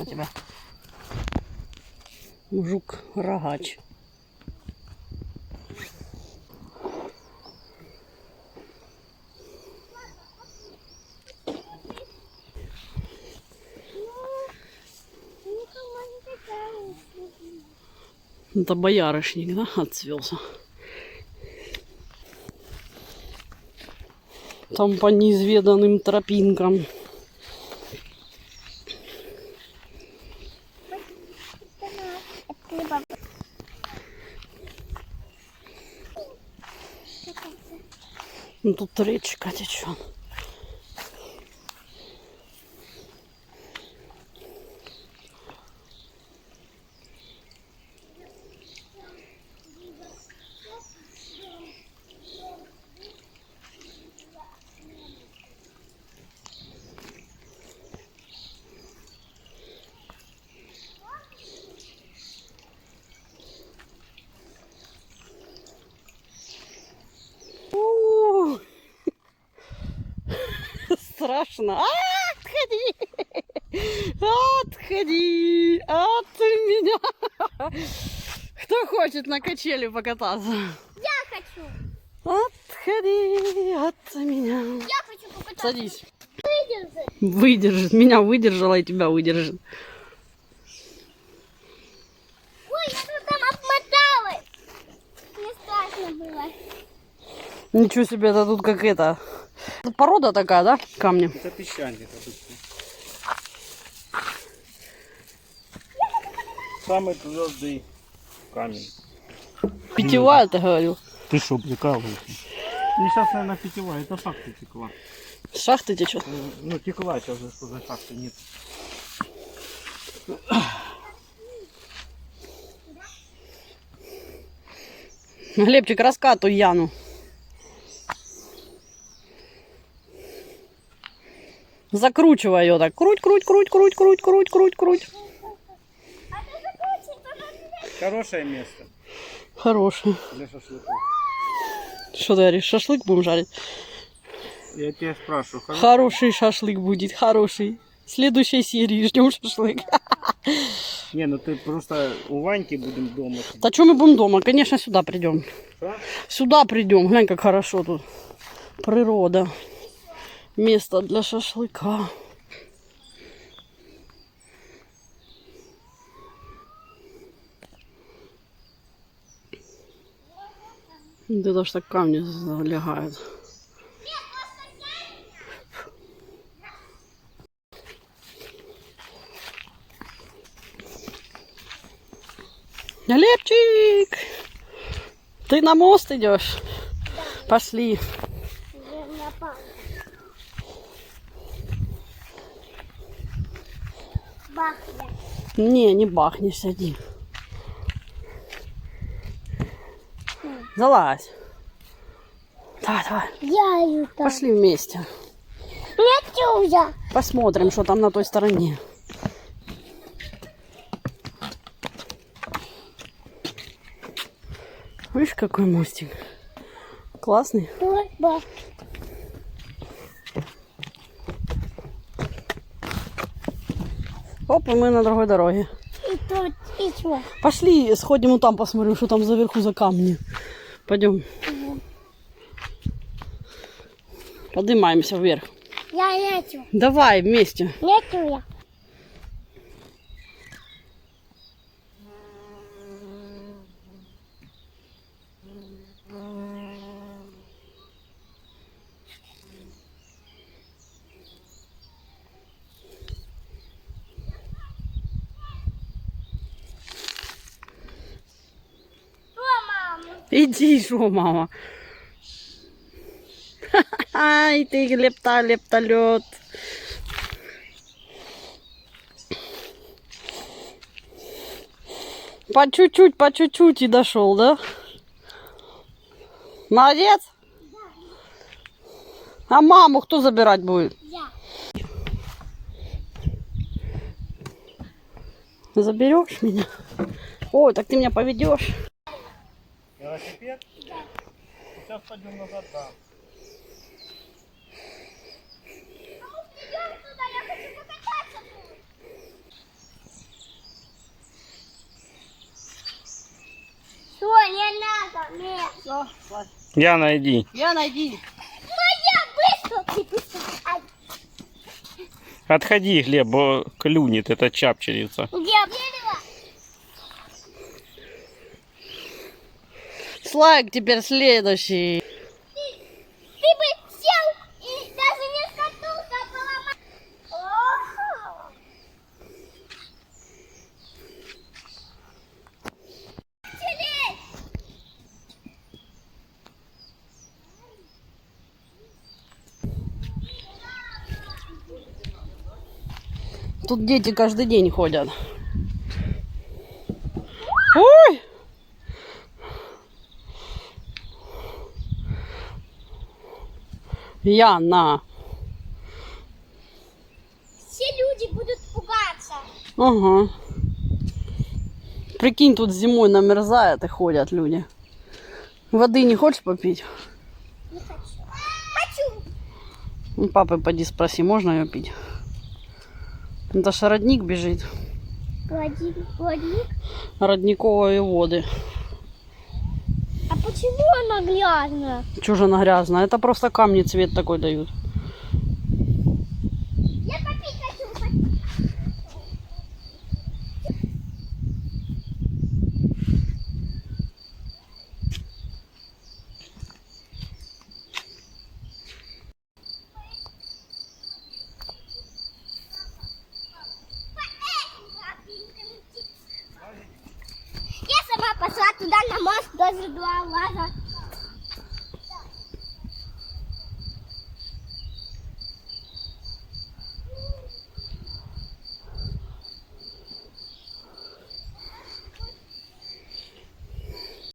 на тебя. Жук-рогач. Это боярышник, да, отцвелся. Там по неизведанным тропинкам. Ну, тут речка течет. Страшно. Отходи! Отходи от меня! Кто хочет на качели покататься? Я хочу! Отходи от меня. Я хочу покататься. Садись. Выдержи. Выдержит. Меня выдержала и тебя выдержит. Ой, я тут там обмоталась. Мне страшно было. Ничего себе, это тут как это. Порода такая, да, камни? Это песчаник обычный. Самый твердый камень. Питьевая, ты говорил? Ты что, прикалываешься? Ну сейчас, наверное, питьевая. Это шахта текла. С шахты течет. Ну, текла сейчас же, что за шахты нет. Глебчик, раскатывай Яну. Закручивай ее так. Круть, круть, круть, круть, круть, круть, круть, круть. А ты закрутишь, тоже Хорошее место Хороший. для шашлыков. Что ты говоришь, шашлык будем жарить? Я тебя спрашиваю, Хороший шашлык будет, хороший. В следующей серии ждем шашлык. Не, ну ты просто у Ваньки будем дома. Да что мы будем дома? Конечно, сюда придем. Что? Сюда придем. Глянь, как хорошо тут. Природа. Место для шашлыка. Да даже так камни залегают. Глебчик, ты на мост идешь? Пошли. бахнет. Не бахнешь, сиди. Залазь. Давай. Я иду. Пошли вместе. Нет, уже. Посмотрим, что там на той стороне. Видишь, какой мостик? Классный. Оп, и мы на другой дороге. И тут, и что? Пошли, сходим вот там, посмотрим, что там заверху за камни. Пойдем. Поднимаемся вверх. Я нету. Давай вместе. Нету я. Иди, шо, мама. Ай, ты лептолет. По чуть-чуть и дошел, да? Молодец? А маму кто забирать будет? Я. Заберешь меня? Ой, так ты меня поведешь. Велосипед? Да. Сейчас пойдем назад, да. Нет. Все, Славь. Яна, иди. Я найди. Моя быстро, ты быстро. Ай, Отходи, Глеб, бо клюнет эта чапчерица. где дерево? Слайк теперь следующий. Ты бы сел и даже не скатился, а поломал. Ого. Сидеть. Тут дети каждый день ходят. Ой! Яна. Все люди будут пугаться. Ага. Прикинь, тут зимой намерзает и ходят люди. Воды не хочешь попить? Не хочу. Хочу. У папы поди спроси, можно ее пить? Это ж родник бежит. Плодник. Родниковые воды. А почему она грязная? Чё же она грязная? Это просто камни цвет такой дают. Я попить хочу. Я сама пошла туда на мост, даже 2 раза.